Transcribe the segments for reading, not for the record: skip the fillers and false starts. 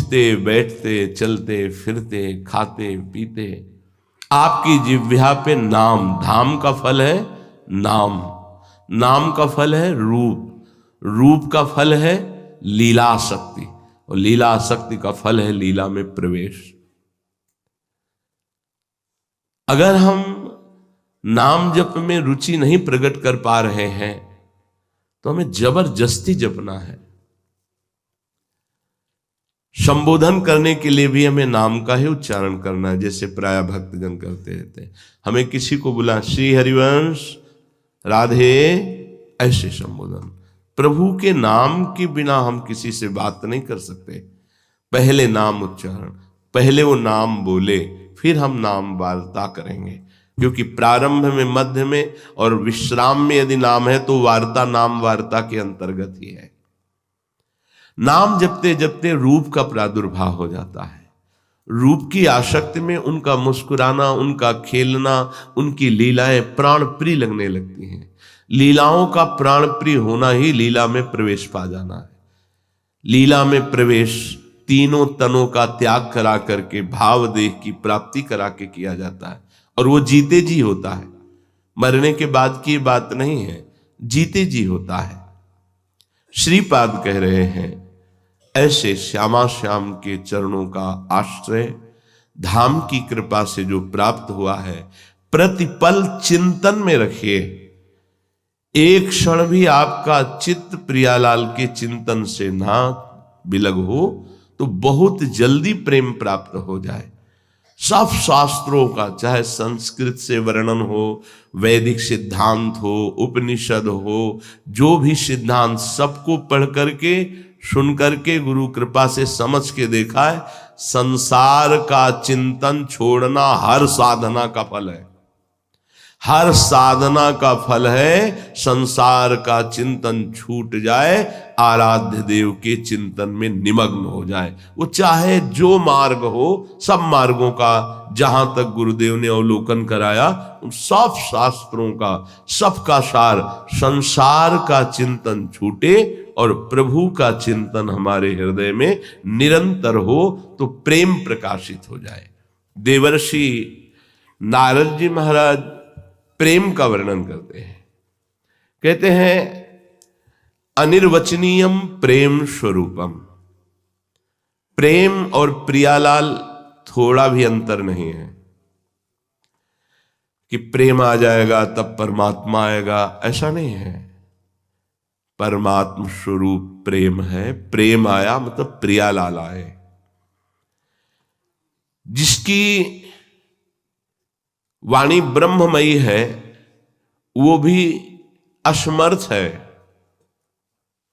उठते बैठते चलते फिरते खाते पीते, आपकी जिह्वा पे नाम, धाम का फल है नाम, नाम का फल है रूप, रूप का फल है लीला शक्ति, और लीला शक्ति का फल है लीला में प्रवेश। अगर हम नाम जप में रुचि नहीं प्रकट कर पा रहे हैं तो हमें जबरदस्ती जपना है। संबोधन करने के लिए भी हमें नाम का ही उच्चारण करना है, जैसे प्राय भक्तजन करते रहते हैं। हमें किसी को बुला श्री हरिवंश राधे, ऐसे संबोधन। प्रभु के नाम के बिना हम किसी से बात नहीं कर सकते। पहले नाम उच्चारण, पहले वो नाम बोले, फिर हम नाम वार्ता करेंगे। क्योंकि प्रारंभ में, मध्य में और विश्राम में यदि नाम है तो वार्ता नाम वार्ता के अंतर्गत ही है। नाम जपते जपते रूप का प्रादुर्भाव हो जाता है। रूप की आसक्ति में उनका मुस्कुराना, उनका खेलना, उनकी लीलाएं प्राण प्रिय लगने लगती हैं। लीलाओं का प्राण प्रिय होना ही लीला में प्रवेश पा जाना है। लीला में प्रवेश तीनों तनों का त्याग करा करके भाव देह की प्राप्ति करा के किया जाता है, और वो जीते जी होता है। मरने के बाद की बात नहीं है, जीते जी होता है। श्रीपाद कह रहे हैं, ऐसे श्यामा श्याम के चरणों का आश्रय धाम की कृपा से जो प्राप्त हुआ है, प्रतिपल चिंतन में रखिए। एक क्षण भी आपका चित्त प्रियालाल के चिंतन से ना बिलग हो तो बहुत जल्दी प्रेम प्राप्त हो जाए। सब शास्त्रों का, चाहे संस्कृत से वर्णन हो, वैदिक सिद्धांत हो, उपनिषद हो, जो भी सिद्धांत, सबको पढ़ करके सुन करके गुरु कृपा से समझ के देखा है, संसार का चिंतन छोड़ना हर साधना का फल है। हर साधना का फल है संसार का चिंतन छूट जाए, आराध्य देव के चिंतन में निमग्न हो जाए। वो चाहे जो मार्ग हो, सब मार्गों का जहां तक गुरुदेव ने अवलोकन कराया, उन सब शास्त्रों का, सबका सार संसार का चिंतन छूटे और प्रभु का चिंतन हमारे हृदय में निरंतर हो तो प्रेम प्रकाशित हो जाए। देवर्षि नारद जी महाराज प्रेम का वर्णन करते हैं। कहते हैं, अनिर्वचनीयम प्रेम स्वरूपम। प्रेम और प्रियालाल थोड़ा भी अंतर नहीं है कि प्रेम आ जाएगा तब परमात्मा आएगा, ऐसा नहीं है। परमात्म स्वरूप प्रेम है। प्रेम आया मतलब प्रियालाल आए। जिसकी वाणी ब्रह्ममयी है वो भी असमर्थ है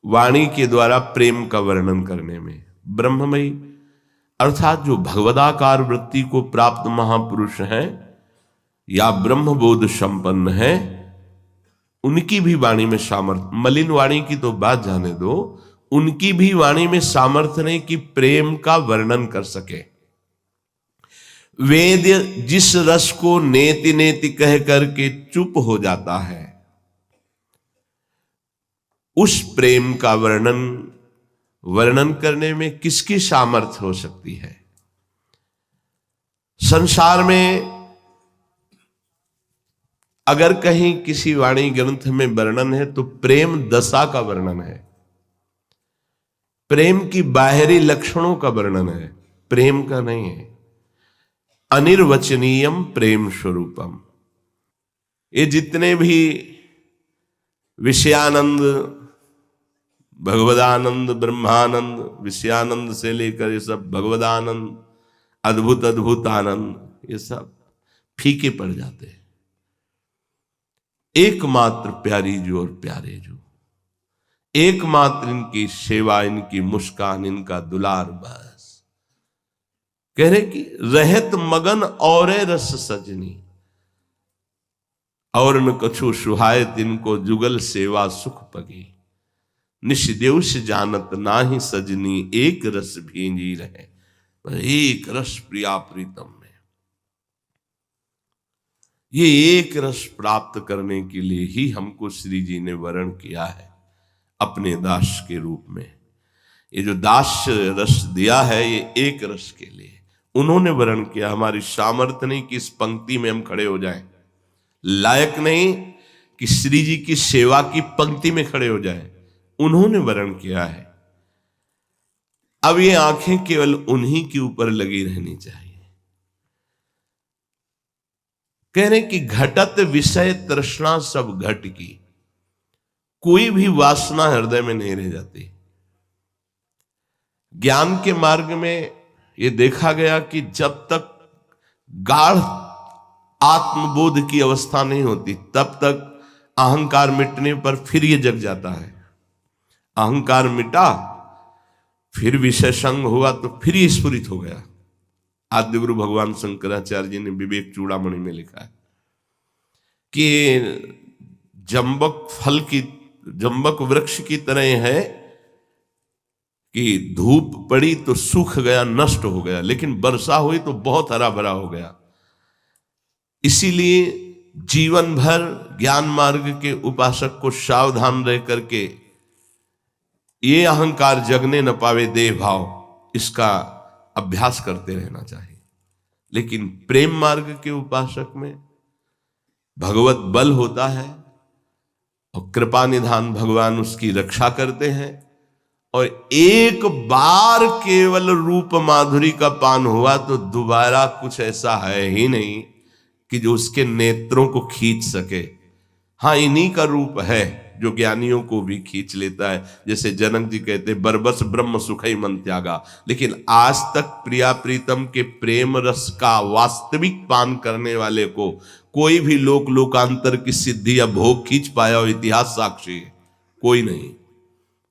वाणी के द्वारा प्रेम का वर्णन करने में। ब्रह्ममयी अर्थात जो भगवदाकार वृत्ति को प्राप्त महापुरुष हैं या ब्रह्मबोध संपन्न है, उनकी भी वाणी में सामर्थ्य, मलिन वाणी की तो बात जाने दो, उनकी भी वाणी में सामर्थ्य नहीं कि प्रेम का वर्णन कर सके। वेद्य जिस रस को नेति नेति कह करके चुप हो जाता है, उस प्रेम का वर्णन करने में किसकी सामर्थ्य हो सकती है? संसार में अगर कहीं किसी वाणी ग्रंथ में वर्णन है तो प्रेम दशा का वर्णन है, प्रेम की बाहरी लक्षणों का वर्णन है, प्रेम का नहीं है। अनिर्वचनीयम प्रेम स्वरूपम। ये जितने भी विषयानंद, भगवदानंद, ब्रह्मानंद, विषयानंद से लेकर ये सब भगवदानंद, अद्भुत अद्भुत आनंद, ये सब फीके पड़ जाते हैं। एकमात्र प्यारी जो और प्यारे जो, एकमात्र इनकी सेवा, इनकी मुस्कान, इनका दुलार, बस। कह रहे कि रहत मगन और रस सजनी, और न कछु सुहाय तिनको जुगल सेवा सुख पगी, निष्देश जानत नाही सजनी, एक रस भींजी रहे। एक रस प्रिया प्रीतम में, ये एक रस प्राप्त करने के लिए ही हमको श्री जी ने वर्ण किया है अपने दास के रूप में। ये जो दास्य रस दिया है ये एक रस के लिए उन्होंने वर्ण किया। हमारी सामर्थ्य नहीं कि इस पंक्ति में हम खड़े हो जाएं, लायक नहीं कि श्री जी की सेवा की पंक्ति में खड़े हो जाएं, उन्होंने वर्ण किया है। अब ये आंखें केवल उन्हीं के ऊपर लगी रहनी चाहिए। कह रहे कि घटत विषय तृष्णा सब घट की, कोई भी वासना हृदय में नहीं रह जाती। ज्ञान के मार्ग में यह देखा गया कि जब तक गाढ़ आत्मबोध की अवस्था नहीं होती तब तक अहंकार मिटने पर फिर यह जग जाता है। अहंकार मिटा, फिर विषय संग हुआ तो फिर ये स्फुरित हो गया। आद्य गुरु भगवान शंकराचार्य जी ने विवेक चूड़ामणि में लिखा है कि जंबक वृक्ष की तरह है कि धूप पड़ी तो सूख गया, नष्ट हो गया, लेकिन वर्षा हुई तो बहुत हरा भरा हो गया। इसीलिए जीवन भर ज्ञान मार्ग के उपासक को सावधान रह करके ये अहंकार जगने न पावे देह भाव, इसका अभ्यास करते रहना चाहिए। लेकिन प्रेम मार्ग के उपासक में भगवत बल होता है और कृपा निधान भगवान उसकी रक्षा करते हैं। और एक बार केवल रूप माधुरी का पान हुआ तो दोबारा कुछ ऐसा है ही नहीं कि जो उसके नेत्रों को खींच सके। हाँ, इन्हीं का रूप है जो ज्ञानियों को भी खींच लेता है। जैसे जनक जी कहते बरबस ब्रह्म सुखई मन त्यागा। लेकिन आज तक प्रिया प्रीतम के प्रेम रस का वास्तविक पान करने वाले को कोई भी लोकांतर की सिद्धि या भोग खींच पाया हो, इतिहास साक्षी है, कोई नहीं।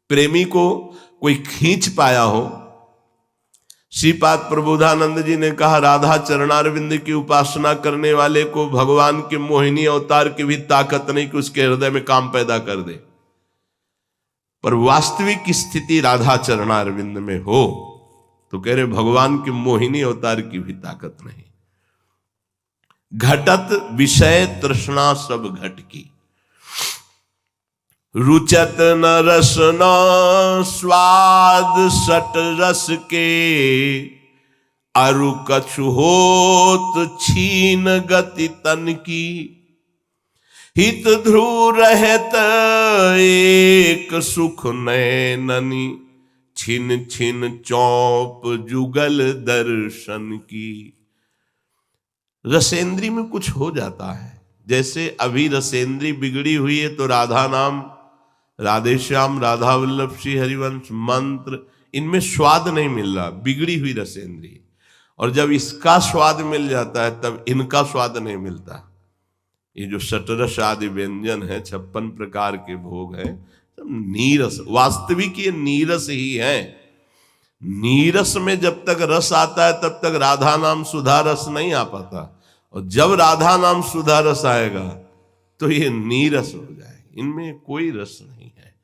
प्रेमी को कोई खींच पाया हो। श्रीपाद प्रबोधानंद जी ने कहा राधा चरणारविंद की उपासना करने वाले को भगवान के मोहिनी अवतार की भी ताकत नहीं कि उसके हृदय में काम पैदा कर दे। पर वास्तविक स्थिति राधा चरणारविंद में हो तो कह रहे भगवान के मोहिनी अवतार की भी ताकत नहीं। घटत विषय तृष्णा सब घट की, रुचत न रस न स्वाद सट रस के, अरु कछु होत छीन गति तन की, हित ध्रुव रहत एक सुख नैननी, छिन छिन चौप जुगल दर्शन की। रसेंद्री में कुछ हो जाता है। जैसे अभी रसेंद्री बिगड़ी हुई है तो राधा नाम, राधे श्याम, राधा वल्लभ, श्री हरिवंश, मंत्र, इनमें स्वाद नहीं मिल रहा, बिगड़ी हुई रसेंद्री। और जब इसका स्वाद मिल जाता है तब इनका स्वाद नहीं मिलता। ये जो शतरस आदि व्यंजन है, 56 प्रकार के भोग हैं, सब नीरस, वास्तविक ये नीरस ही है। नीरस में जब तक रस आता है तब तक राधा नाम सुधा रस नहीं आ पाता। और जब राधा नाम सुधा रस आएगा तो ये नीरस हो जाए। इनमें कोई रस नहीं है।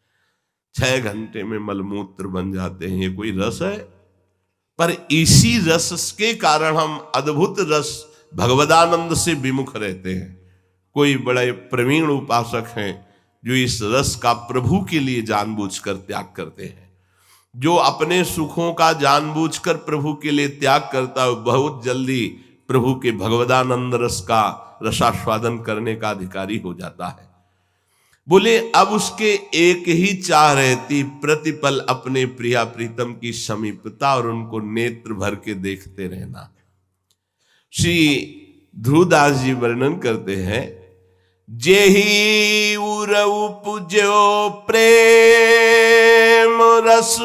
6 घंटे में मलमूत्र बन जाते हैं, ये कोई रस है? पर इसी रस के कारण हम अद्भुत रस भगवदानंद से विमुख रहते हैं। कोई बड़े प्रवीण उपासक हैं जो इस रस का प्रभु के लिए जानबूझकर त्याग करते हैं। जो अपने सुखों का जानबूझकर प्रभु के लिए त्याग करता है बहुत जल्दी प्रभु के भगवदानंद रस का रसास्वादन करने का अधिकारी हो जाता है। बोले अब उसके एक ही चाह रहती, प्रतिपल अपने प्रिया प्रीतम की समीपता और उनको नेत्र भर के देखते रहना। श्री ध्रुवदास जी वर्णन करते हैं, जेहि उर उपजो प्रेम रस,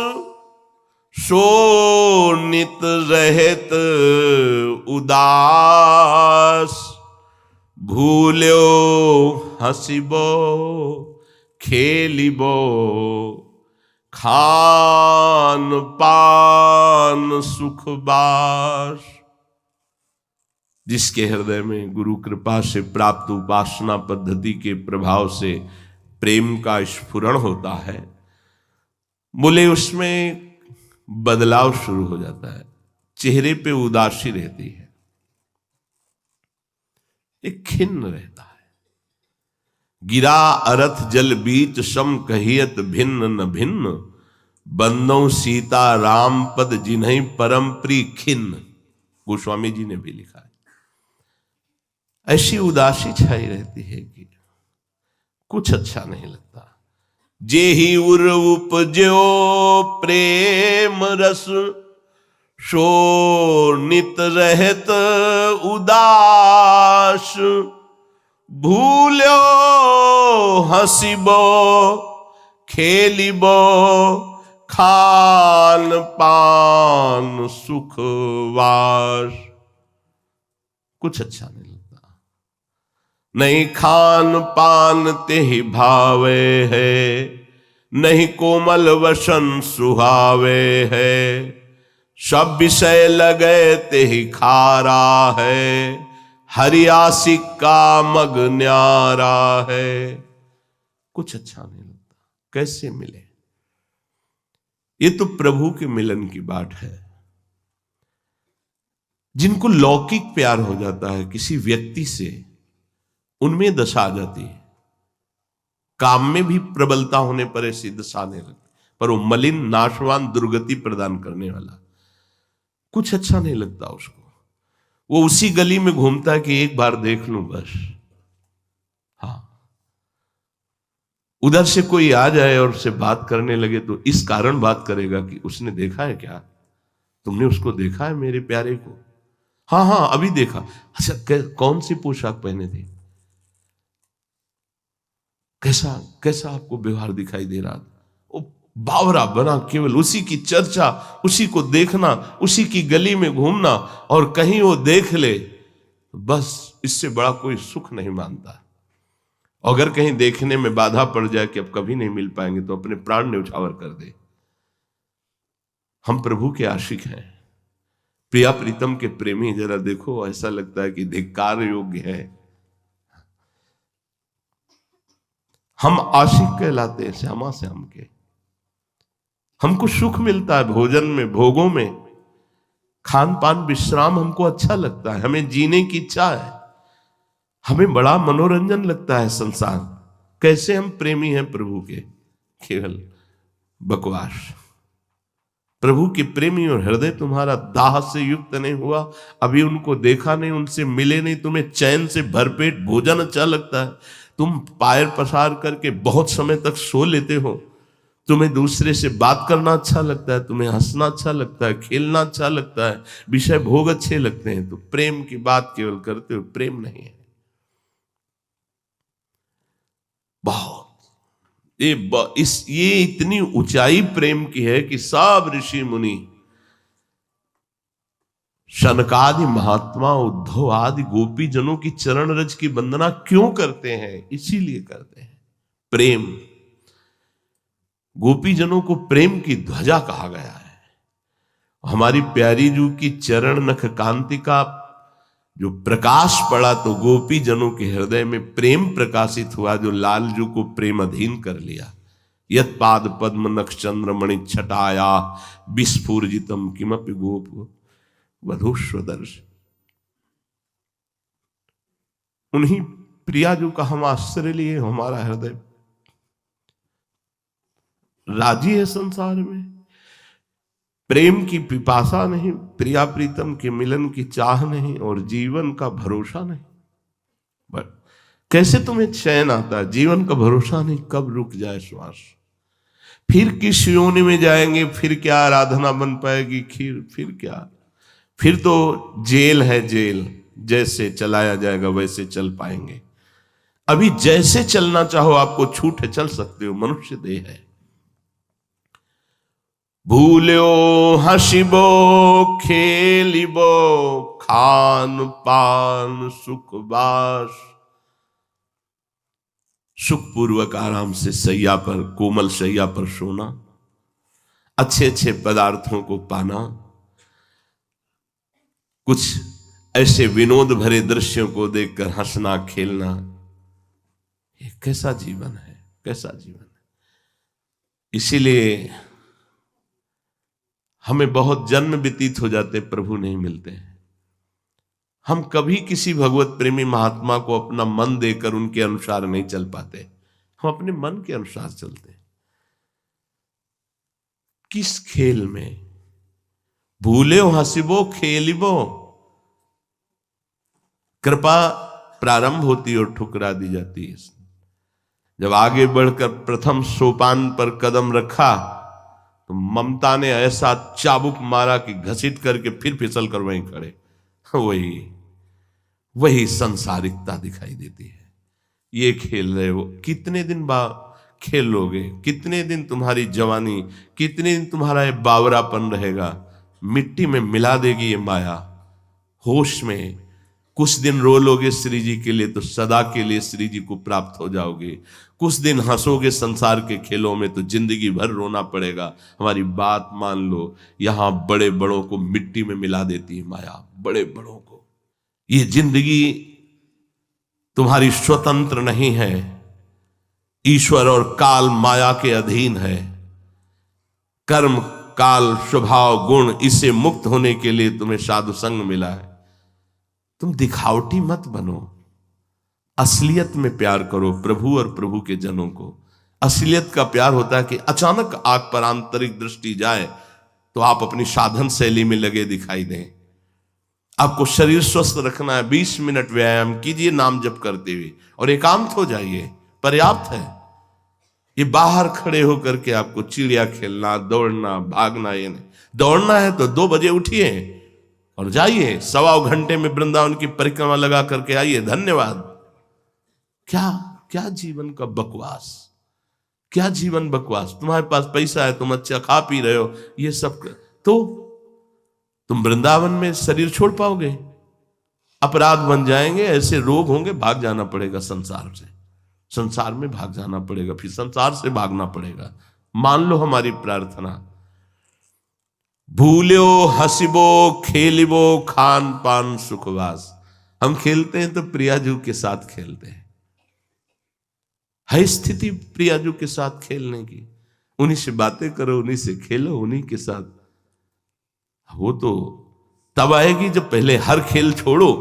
सो नित रहत उदास, भूल्यो हसिबो खेलिबो, खान पान सुखबास। जिसके हृदय में गुरु कृपा से प्राप्त उपासना पद्धति के प्रभाव से प्रेम का स्फुरण होता है, बोले उसमें बदलाव शुरू हो जाता है। चेहरे पे उदासी रहती है, एक खिन्न रहता है। गिरा अरथ जल बीच सम कहियत भिन्न न भिन्न, बंदो सीता राम पद जिन्हीं परम प्री खिन्न, गोस्वामी जी ने भी लिखा है। ऐसी उदासी छाई रहती है कि कुछ अच्छा नहीं लगता। जेहि उर उपजो प्रेम रस, सो नित रहत उदास। भूल्यो हसिबो खेलिबो, खान पान सुखवास। कुछ अच्छा नहीं लगता। नहीं खान पान ते ही भावे है, नहीं कोमल वसन सुहावे है। सब विषय लगे ते ही खारा है, हरियासिक का मग न्यारा है। कुछ अच्छा नहीं लगता। कैसे मिले? ये तो प्रभु के मिलन की बात है। जिनको लौकिक प्यार हो जाता है किसी व्यक्ति से, उनमें दशा आ जाती है। काम में भी प्रबलता होने पर ऐसी दशा आने लगती, पर वो मलिन नाशवान दुर्गति प्रदान करने वाला, कुछ अच्छा नहीं लगता उसको। वो उसी गली में घूमता है कि एक बार देख लूं बस। हाँ, उधर से कोई आ जाए और उससे बात करने लगे तो इस कारण बात करेगा कि उसने देखा है क्या, तुमने उसको देखा है मेरे प्यारे को? हाँ हाँ अभी देखा। अच्छा कौन सी पोशाक पहने थे, कैसा कैसा आपको व्यवहार दिखाई दे रहा था? वो बावरा बना केवल उसी की चर्चा, उसी को देखना, उसी की गली में घूमना, और कहीं वो देख ले बस, इससे बड़ा कोई सुख नहीं मानता। अगर कहीं देखने में बाधा पड़ जाए कि अब कभी नहीं मिल पाएंगे तो अपने प्राण न्यौछावर कर दे। हम प्रभु के आशिक हैं, प्रिया प्रीतम के प्रेमी। जरा देखो, ऐसा लगता है कि धिक्कार योग्य है। हम आशिक कहलाते हैं श्यामा श्याम के। हमको सुख मिलता है भोजन में, भोगों में, खान पान विश्राम हमको अच्छा लगता है, हमें जीने की इच्छा है, हमें बड़ा मनोरंजन लगता है संसार। कैसे हम प्रेमी हैं प्रभु के? केवल बकवास। प्रभु के प्रेमी और हृदय तुम्हारा दाह से युक्त नहीं हुआ, अभी उनको देखा नहीं, उनसे मिले नहीं, तुम्हें चैन से भरपेट भोजन अच्छा लगता है, तुम पैर पसार करके बहुत समय तक सो लेते हो, तुम्हें दूसरे से बात करना अच्छा लगता है, तुम्हें हंसना अच्छा लगता है, खेलना अच्छा लगता है, विषय भोग अच्छे लगते हैं, तो प्रेम की बात केवल करते हो, प्रेम नहीं है। बहुत ये इतनी ऊंचाई प्रेम की है कि सब ऋषि मुनि, शनकादि महात्मा, उद्धव आदि गोपी जनों की चरण रज की वंदना क्यों करते हैं? इसीलिए करते हैं, प्रेम। गोपी जनों को प्रेम की ध्वजा कहा गया है। हमारी प्यारी जू की चरण नख कांति का जो प्रकाश पड़ा तो गोपी जनों के हृदय में प्रेम प्रकाशित हुआ, जो लालजू को प्रेम अधीन कर लिया। यत पाद पद्म नक्ष चंद्रमणि छटाया, विस्फूर्जितम किमपि गोप वधूष्वदर्श। उन्हीं प्रियाजू का हम आश्रय लिए, हमारा हृदय राजी है संसार में। प्रेम की पिपासा नहीं, प्रिया प्रीतम के मिलन की चाह नहीं, और जीवन का भरोसा नहीं। बट कैसे तुम्हें चैन आता है? जीवन का भरोसा नहीं, कब रुक जाए श्वास, फिर किस योनि में जाएंगे, फिर क्या आराधना बन पाएगी, फिर क्या, फिर तो जेल है जेल, जैसे चलाया जाएगा वैसे चल पाएंगे। अभी जैसे चलना चाहो आपको छूट है, चल सकते हो, मनुष्य देह है। भूल्यो हसिबो खेलिबो, खान पान सुखवास। सुखपूर्वक आराम से सैया पर, कोमल सैया पर सोना, अच्छे अच्छे पदार्थों को पाना, कुछ ऐसे विनोद भरे दृश्यों को देखकर हंसना खेलना, ये कैसा जीवन है, कैसा जीवन है। इसीलिए हमें बहुत जन्म व्यतीत हो जाते, प्रभु नहीं मिलते हैं। हम कभी किसी भगवत प्रेमी महात्मा को अपना मन देकर उनके अनुसार नहीं चल पाते, हम अपने मन के अनुसार चलते हैं। किस खेल में? भूल्यो हंसिबो खेलिबो। कृपा प्रारंभ होती और ठुकरा दी जाती है। जब आगे बढ़कर प्रथम सोपान पर कदम रखा तो ममता ने ऐसा चाबुक मारा कि घसीट करके फिर फिसल कर वहीं खड़े। वही संसारिकता दिखाई देती है। ये खेल रहे हो, कितने दिन बाद खेलोगे? कितने दिन तुम्हारी जवानी, कितने दिन तुम्हारा ये बावरापन रहेगा? मिट्टी में मिला देगी ये माया। होश में कुछ दिन रो लोगे श्री जी के लिए तो सदा के लिए श्री जी को प्राप्त हो जाओगे। कुछ दिन हंसोगे संसार के खेलों में तो जिंदगी भर रोना पड़ेगा। हमारी बात मान लो, यहां बड़े बड़ों को मिट्टी में मिला देती है माया, बड़े बड़ों को। ये जिंदगी तुम्हारी स्वतंत्र नहीं है, ईश्वर और काल माया के अधीन है। कर्म काल स्वभाव गुण, इससे मुक्त होने के लिए तुम्हें साधु संग मिला है। तुम दिखावटी मत बनो, असलियत में प्यार करो प्रभु और प्रभु के जनों को। असलियत का प्यार होता है कि अचानक आंख पर आंतरिक दृष्टि जाए तो आप अपनी साधन शैली में लगे दिखाई दें। आपको शरीर स्वस्थ रखना है, 20 मिनट व्यायाम कीजिए नाम जप करते हुए और एकांत हो जाइए, पर्याप्त है। ये बाहर खड़े होकर के आपको चिड़िया खेलना, दौड़ना, भागना, ये नहीं। दौड़ना है तो 2 बजे उठिए और जाइए, 1.25 घंटे में वृंदावन की परिक्रमा लगा करके आइए। धन्यवाद। क्या जीवन का बकवास, क्या जीवन बकवास। तुम्हारे पास पैसा है, तुम अच्छा खा पी रहे हो, ये सब तो तुम वृंदावन में शरीर छोड़ पाओगे? अपराध बन जाएंगे, ऐसे रोग होंगे, भाग जाना पड़ेगा संसार से। संसार में भाग जाना पड़ेगा, फिर संसार से भागना पड़ेगा। मान लो हमारी प्रार्थना। भूल्यो हसिबो खेलिबो खान पान सुखवास। हम खेलते हैं तो प्रियाजू के साथ खेलते हैं। है स्थिति प्रियाजू के साथ खेलने की, उन्हीं से बातें करो, उन्हीं से खेलो, उन्हीं के साथ। वो तो तब आएगी जब पहले हर खेल छोड़ो,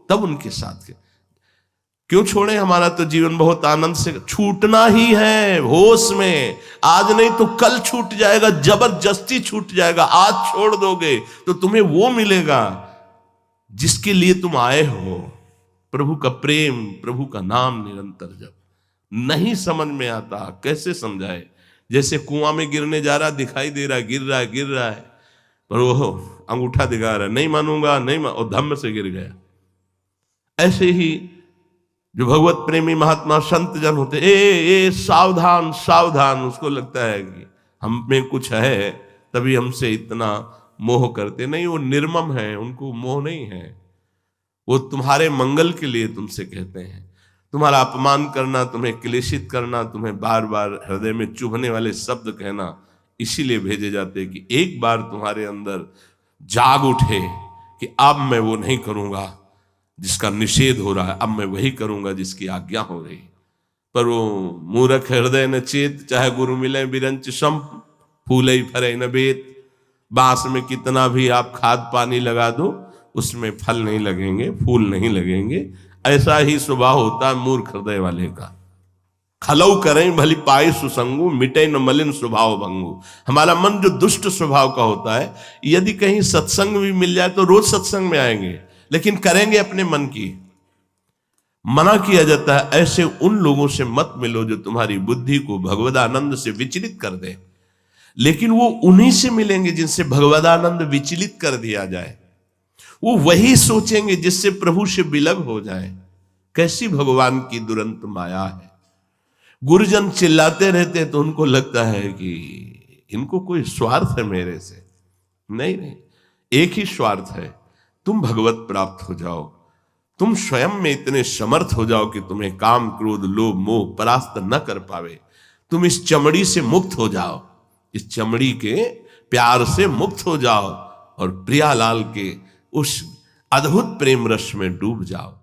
तब उनके साथ खेल। क्यों छोड़े? हमारा तो जीवन बहुत आनंद से छूटना ही है, होश में। आज नहीं तो कल छूट जाएगा, जबरदस्ती छूट जाएगा। आज छोड़ दोगे तो तुम्हें वो मिलेगा जिसके लिए तुम आए हो। प्रभु का प्रेम, प्रभु का नाम निरंतर जप। नहीं समझ में आता, कैसे समझाए? जैसे कुआं में गिरने जा रहा, दिखाई दे रहा, गिर रहा है, पर वो अंगूठा दिखा रहा है, नहीं मानूंगा, नहीं और धम्म से गिर गया। ऐसे ही जो भगवत प्रेमी महात्मा संत जन होते, ए सावधान सावधान। उसको लगता है कि हम में कुछ है तभी हमसे इतना मोह करते। नहीं, वो निर्मम है, उनको मोह नहीं है। वो तुम्हारे मंगल के लिए तुमसे कहते हैं। तुम्हारा अपमान करना, तुम्हें क्लेशित करना, तुम्हें बार बार हृदय में चुभने वाले शब्द कहना, इसीलिए भेजे जाते कि एक बार तुम्हारे अंदर जाग उठे कि अब मैं वो नहीं करूंगा जिसका निषेध हो रहा है, अब मैं वही करूंगा जिसकी आज्ञा हो रही। पर वो मूर्ख हृदय न चेत, चाहे गुरु मिले बिरंच सम, फूले फरे न बेत। बांस में कितना भी आप खाद पानी लगा दो, उसमें फल नहीं लगेंगे, फूल नहीं लगेंगे। ऐसा ही स्वभाव होता है मूर्ख हृदय वाले का। खलऊ करें भली पाए सुसंगु, मिटे न मलिन स्वभाव भंगु। हमारा मन जो दुष्ट स्वभाव का होता है, यदि कहीं सत्संग भी मिल जाए तो रोज सत्संग में आएंगे, लेकिन करेंगे अपने मन की। मना किया जाता है ऐसे उन लोगों से मत मिलो जो तुम्हारी बुद्धि को भगवदानंद से विचलित कर दे। लेकिन वो उन्हीं से मिलेंगे जिनसे भगवदानंद विचलित कर दिया जाए। वो वही सोचेंगे जिससे प्रभु से विलग हो जाए। कैसी भगवान की दुरंत माया है। गुरुजन चिल्लाते रहते तो उनको लगता है कि इनको कोई स्वार्थ है मेरे से। नहीं, एक ही स्वार्थ है, तुम भगवत प्राप्त हो जाओ। तुम स्वयं में इतने समर्थ हो जाओ कि तुम्हें काम क्रोध लोभ मोह परास्त न कर पावे। तुम इस चमड़ी से मुक्त हो जाओ, इस चमड़ी के प्यार से मुक्त हो जाओ और प्रियालाल के उस अद्भुत प्रेम रस में डूब जाओ।